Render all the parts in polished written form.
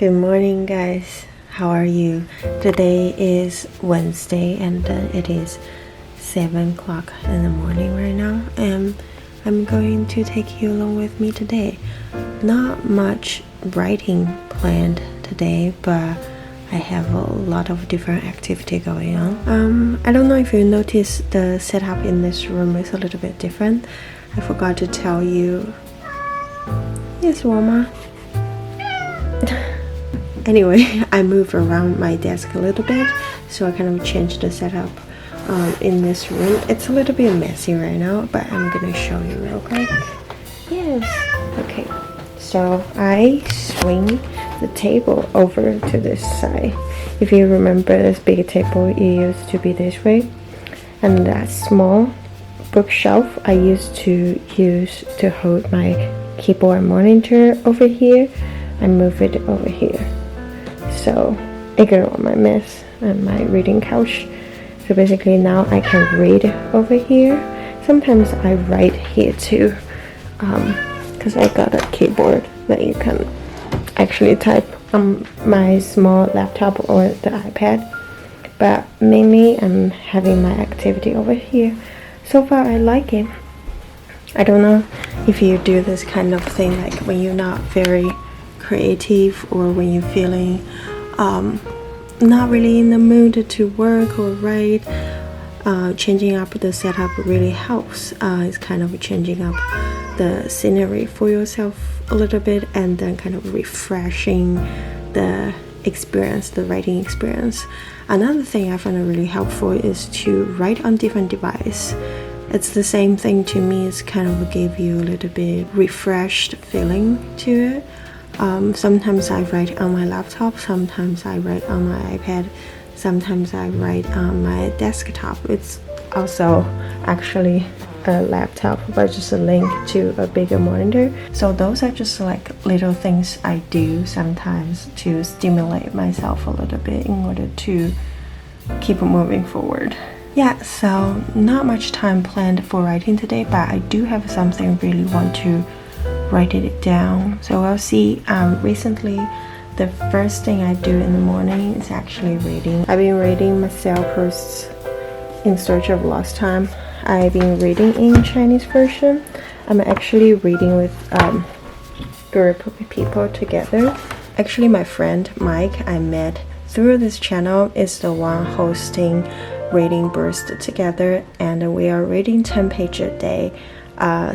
Good morning, guys. How are you? Today is Wednesday and it is 7 o'clock in the morning right now, and I'm going to take you along with me today. Not much writing planned today, but I have a lot of different activity going on. I don't know if you noticed the setup in this room is a little bit different. I forgot to tell you. Yes, Roma. Anyway, I moved around my desk a little bit, so I kind of changed the setup in this room. It's a little bit messy right now, but I'm gonna show you real quick. Yes. Okay. So I swing the table over to this side. If you remember, this big table, it used to be this way, and that small bookshelf I used to use to hold my keyboard and monitor over here. I move it over here. So ignore my mess and my reading couch. So basically now I can read over here. Sometimes I write here too, because I got a keyboard that you can actually type on my small laptop or the iPad. But mainly I'm having my activity over here. So far I like it. I don't know if you do this kind of thing, like when you're not very creative or when you're feeling not really in the mood to work or write. Changing up the setup really helps. It's kind of changing up the scenery for yourself a little bit, and then kind of refreshing the experience, the writing experience. Another thing I find really helpful is to write on different devices. It's the same thing to me. It's kind of give you a little bit refreshed feeling to it. Sometimes I write on my laptop, sometimes I write on my iPad, sometimes I write on my desktop. It's also actually a laptop, but just a link to a bigger monitor. So those are just like little things I do sometimes to stimulate myself a little bit in order to keep moving forward. Yeah, so not much time planned for writing today, but I do have something really want to write it down. So we'll see. Recently, the first thing I do in the morning is actually reading. I've been reading Marcel Proust's In Search of Lost Time. I've been reading in Chinese version. I'm actually reading with a group of people together. Actually, my friend Mike I met through this channel is the one hosting Reading Burst together, and we are reading 10 pages a day.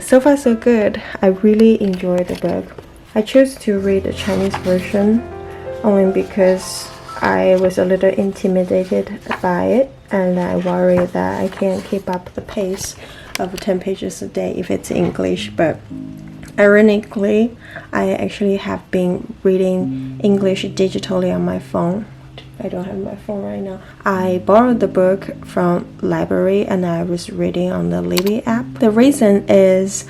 So far so good. I really enjoy the book. I chose to read the Chinese version only because I was a little intimidated by it, and I worry that I can't keep up the pace of 10 pages a day if it's English. But ironically, I actually have been reading English digitally on my phone. I don't have my phone right now. I borrowed the book from library and I was reading on the Libby app. The reason is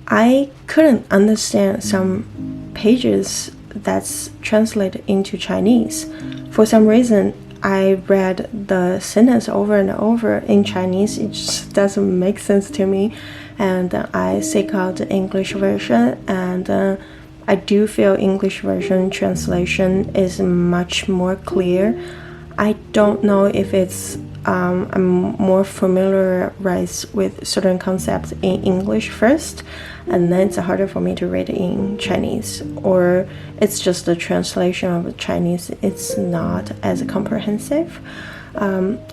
I couldn't understand some pages that's translated into Chinese. For some reason, I read the sentence over and over in Chinese. It just doesn't make sense to me. And I seek out the English version, and I do feel English version translation is much more clear. I don't know if it's I'm more familiarized with certain concepts in English first, and then it's harder for me to read in Chinese, or it's just the translation of Chinese. It's not as comprehensive.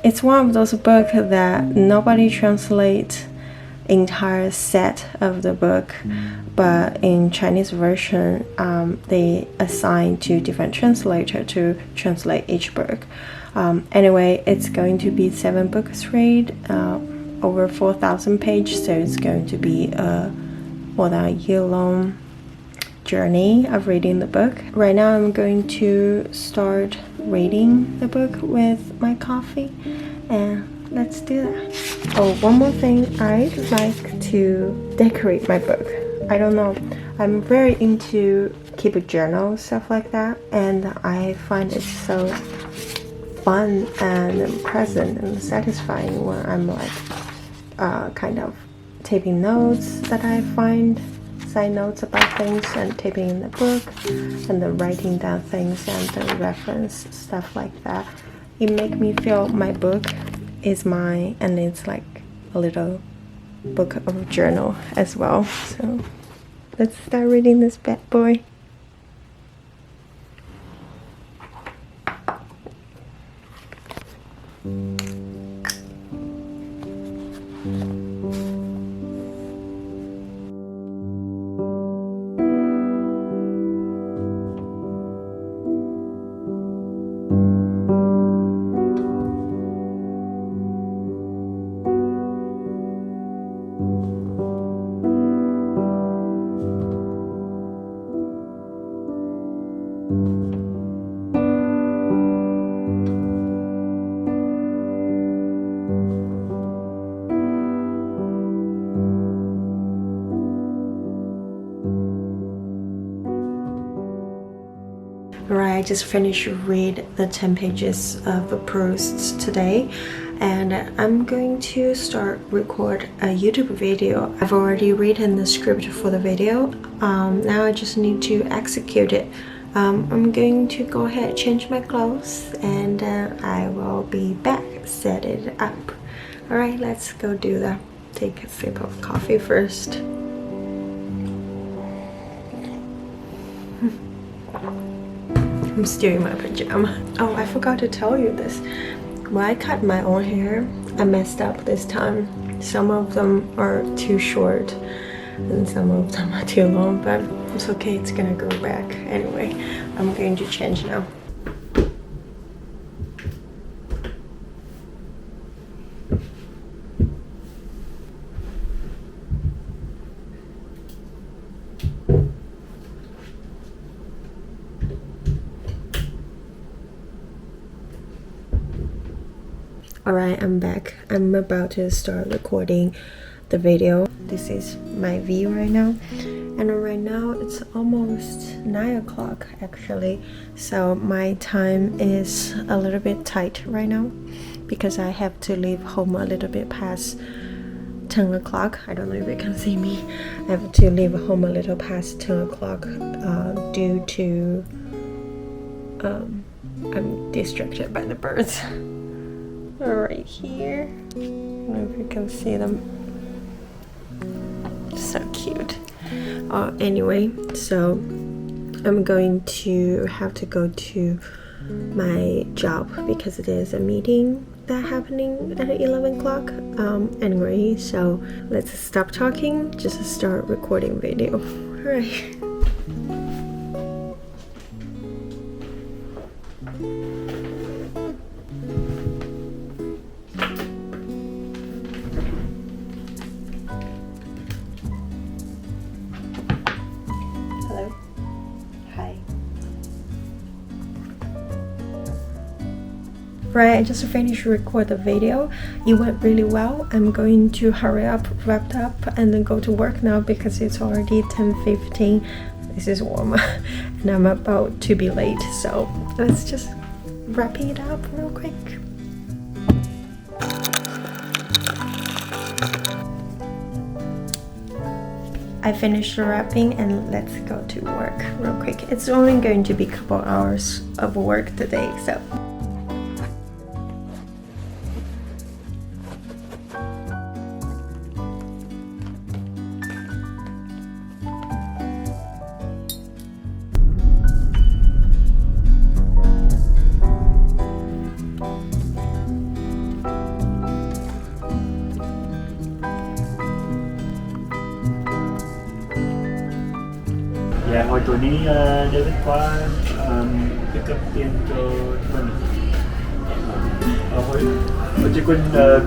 It's one of those books that nobody translates entire set of the book, but in Chinese version they assign two different translators to translate each book. Anyway, it's going to be 7 books read, over 4,000 pages, so it's going to be a more than a year-long journey of reading the book. Right now I'm going to start reading the book with my coffee, and let's do that. Oh, one more thing, I'd like to decorate my book. I don't know, I'm very into keep a journal, stuff like that, and I find it so fun and present and satisfying when I'm like kind of taking notes that I find side notes about things and typing in the book and then writing down things and the reference stuff like that. It make me feel my book is mine, and it's like a little book of journal as well. So let's start reading this bad boy. Alright, I just finished read the 10 pages of Proust today, and I'm going to start record a YouTube video. I've already written the script for the video. Now I just need to execute it. I'm going to go ahead, change my clothes, and I will be back, set it up. Alright, let's go do that. Take a sip of coffee first. I'm still in my pajama. Oh, I forgot to tell you this. When I cut my own hair, I messed up this time. Some of them are too short and some of them are too long, but it's okay, it's gonna go back. Anyway, I'm going to change now. Alright, I'm back. I'm about to start recording the video. This is my view right now, and right now it's almost 9 o'clock actually, so my time is a little bit tight right now because I have to leave home a little bit past 10 o'clock. I don't know if you can see me. I have to leave home a little past 10 o'clock due to I'm distracted by the birds. Right here, I don't know if you can see them. So cute. Anyway, so I'm going to have to go to my job because there's a meeting that happening at 11 o'clock. Anyway, so let's stop talking, just start recording video. All right. Right, I just finished record the video. It went really well. I'm going to hurry up, wrap up, and then go to work now because it's already 10:15. This is warm and I'm about to be late, so let's just wrap it up real quick. I finished wrapping and let's go to work real quick. It's only going to be a couple hours of work today, so Dạ, hồi tụi ní David qua pick up tiền cho mình. Hồi chị Quynh nhớ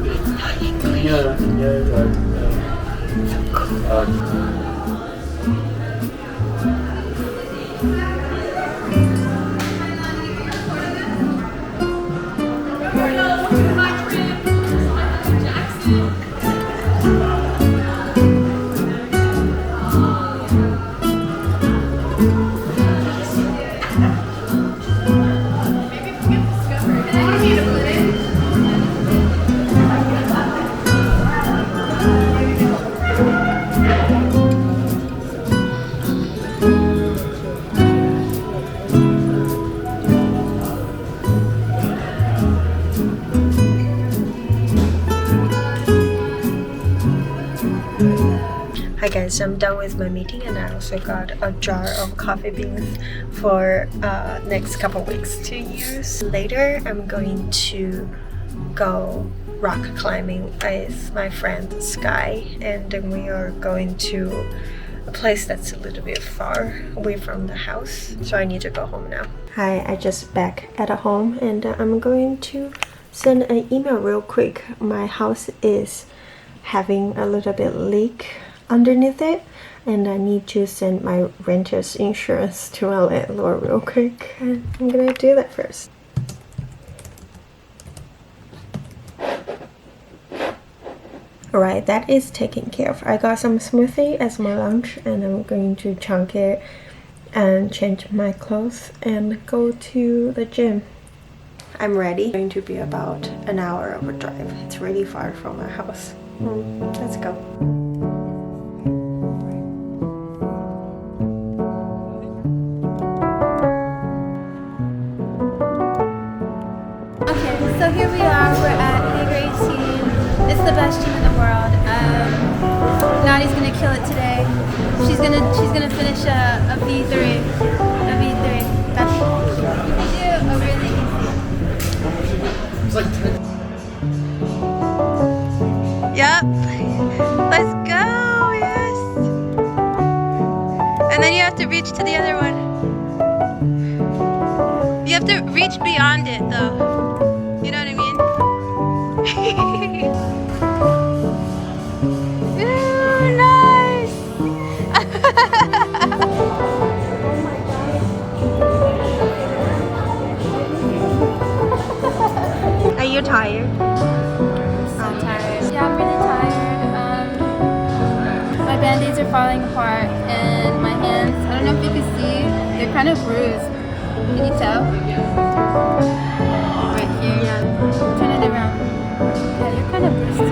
Hi guys, I'm done with my meeting and I also got a jar of coffee beans for next couple weeks to use. Later I'm going to go rock climbing with my friend Sky, and then we are going to a place that's a little bit far away from the house, so I need to go home now. Hi, I just back at home and I'm going to send an email real quick. My house is having a little bit leak underneath it and I need to send my renter's insurance to my landlord real quick, and I'm gonna do that first. Alright, that is taken care of. I got some smoothie as my lunch and I'm going to chunk it and change my clothes and go to the gym. I'm ready. It's going to be about an hour of a drive. It's really far from my house. Let's go. Okay, so here we are. We're at Hager 18. It's the best gym in the world. Nani's gonna kill it today. She's gonna finish a V3. A V3. That's we do a really easy. It's like 10. Yep. Let's go. Yes. And then you have to reach to the other one. You have to reach beyond it, though. You know what I mean? Ooh, nice! Are you tired? I'm tired. Yeah, I'm really tired. My band-aids are falling apart and my hands, I don't know if you can see, they're kind of bruised. Can you tell? Right here. Yeah. Turn it around. Yeah, you're kind of bruised too.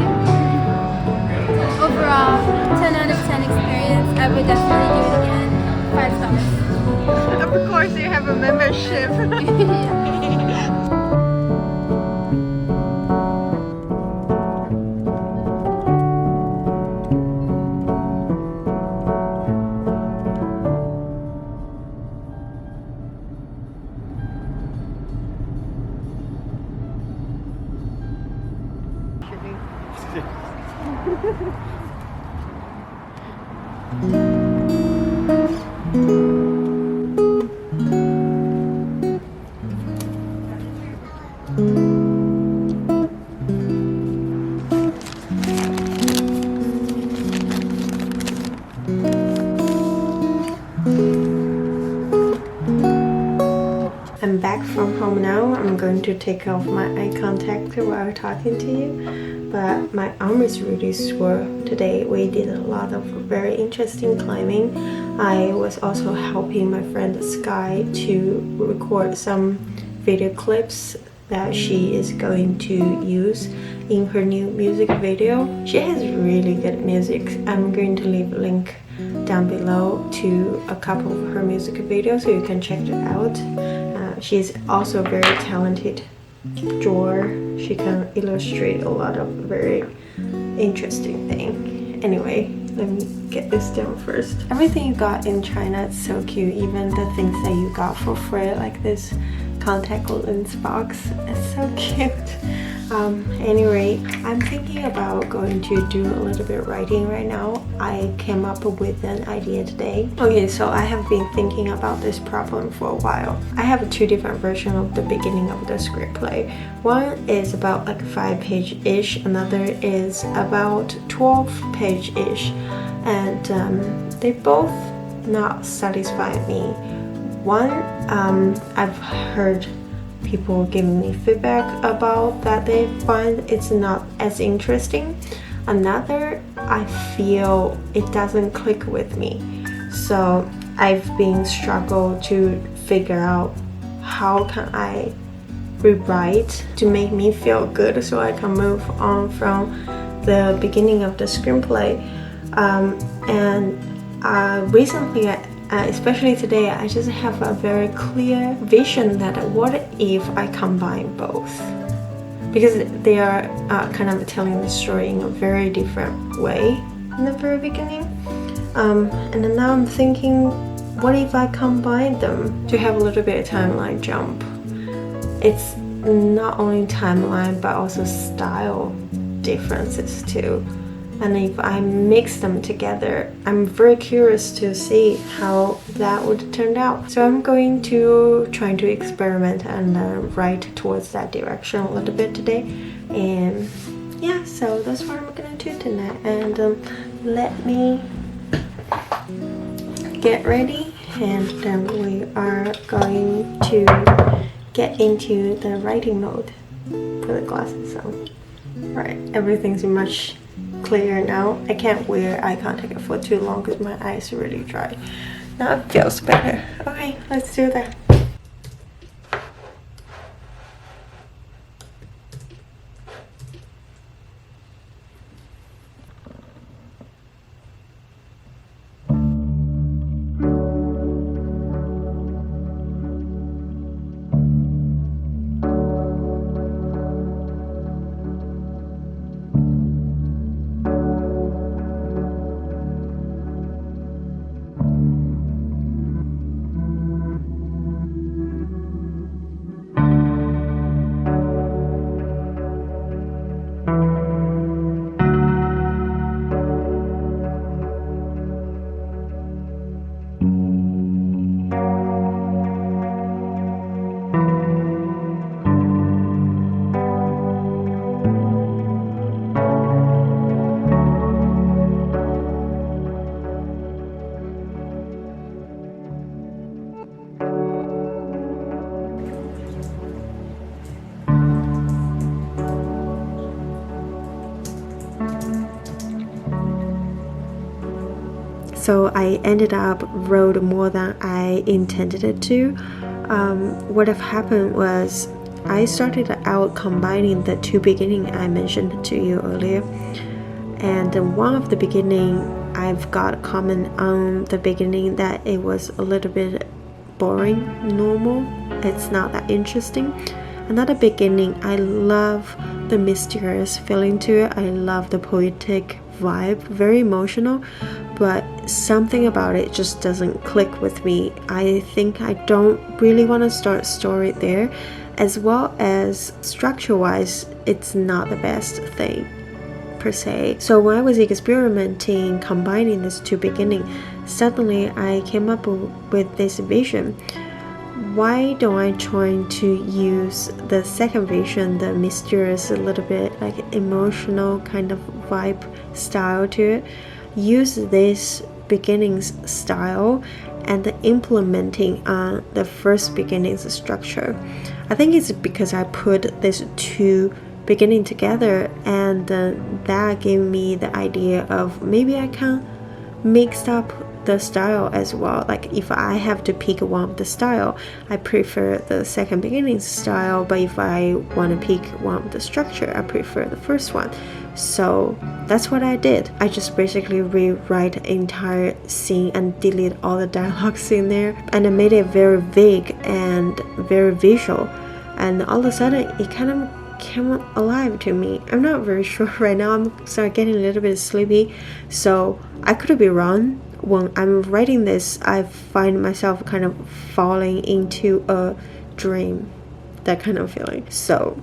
Overall, 10 out of 10 experience. I would definitely do it again. 5 stars. Of course, you have a membership. Yeah. I'm back from home now. I'm going to take off my eye contact while talking to you, but my arm is really sore today. We did a lot of very interesting climbing. I was also helping my friend Sky to record some video clips that she is going to use in her new music video. She has really good music. I'm going to leave a link down below to a couple of her music videos so you can check it out. She's also a very talented drawer. She can illustrate a lot of very interesting things. Anyway, let me get this down first. Everything you got in China is so cute. Even the things that you got for free, like this contact lens box, it's so cute. Anyway, I'm thinking about going to do a little bit of writing right now. I came up with an idea today. Okay, so I have been thinking about this problem for a while. I have 2 different versions of the beginning of the screenplay. One is about like 5-page-ish, another is about 12-page-ish, and they both not satisfy me. One, I've heard people giving me feedback about that they find it's not as interesting. Another, I feel it doesn't click with me. So I've been struggle to figure out how can I rewrite to make me feel good so I can move on from the beginning of the screenplay. Recently, especially today, I just have a very clear vision that what if I combine both? Because they are kind of telling the story in a very different way in the very beginning. And then now I'm thinking, what if I combine them to have a little bit of timeline jump? It's not only timeline but also style differences too. And if I mix them together, I'm very curious to see how that would turn out. So I'm going to try to experiment and write towards that direction a little bit today. And yeah, so that's what I'm gonna do tonight. And let me get ready, and then we are going to get into the writing mode. Put the glasses on. Right, everything's much clearer now. I can't wear eye contact for too long because my eyes are really dry. Now it feels better. Okay, let's do that. So I ended up wrote more than I intended it to. What have happened was I started out combining the two beginning I mentioned to you earlier, and one of the beginning I've got a comment on the beginning that it was a little bit boring, normal, it's not that interesting. Another beginning, I love the mysterious feeling to it, I love the poetic vibe, very emotional, but something about it just doesn't click with me. I think I don't really want to start a story there, as well as structure wise it's not the best thing per se. So when I was experimenting combining these two beginnings, suddenly I came up with this vision. Why don't I try to use the second vision, the mysterious, a little bit like emotional kind of vibe style to it, use this beginnings style and implementing on the first beginnings structure. I think it's because I put these two beginning together, and that gave me the idea of maybe I can mix up the style as well. Like if I have to pick one of the style, I prefer the second beginning style, but if I want to pick one of the structure, I prefer the first one. So that's what I did. I just basically rewrite the entire scene and delete all the dialogues in there, and I made it very vague and very visual, and all of a sudden it kind of came alive to me. I'm not very sure right now. I'm starting getting a little bit sleepy, so I could be wrong. When I'm writing this, I find myself kind of falling into a dream, that kind of feeling. So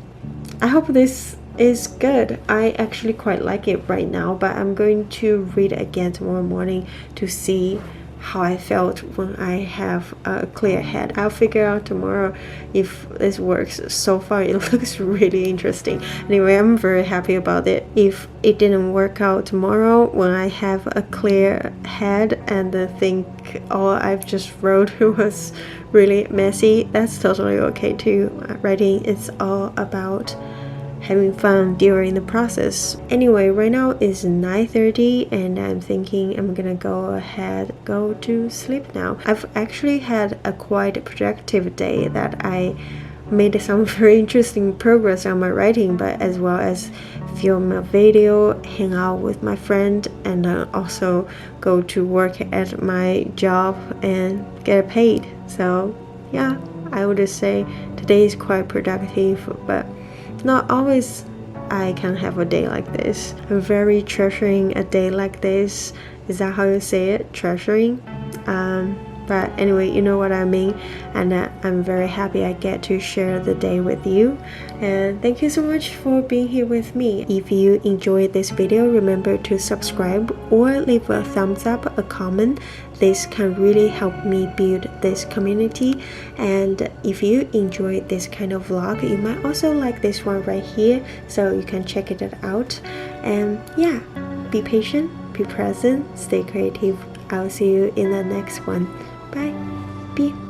I hope this is good. I actually quite like it right now, but I'm going to read it again tomorrow morning to see how I felt when I have a clear head. I'll figure out tomorrow if this works. So far it looks really interesting. Anyway, I'm very happy about it. If it didn't work out tomorrow when I have a clear head and think all I've just wrote was really messy, that's totally okay too. Writing is all about having fun during the process. Anyway, right now it's 9:30 and I'm thinking I'm gonna go to sleep now. I've actually had a quite productive day that I made some very interesting progress on my writing, but as well as film a video, hang out with my friend, and also go to work at my job and get paid. So yeah, I would just say today is quite productive, but not always I can have a day like this. I'm very treasuring a day like this. Is that how you say it? Treasuring? But anyway, you know what I mean, and I'm very happy I get to share the day with you, and thank you so much for being here with me. If you enjoyed this video, remember to subscribe or leave a thumbs up, a comment. This can really help me build this community. And if you enjoyed this kind of vlog, you might also like this one right here, so you can check it out. And yeah, be patient, be present, stay creative. I'll see you in the next one. Bye. Bye.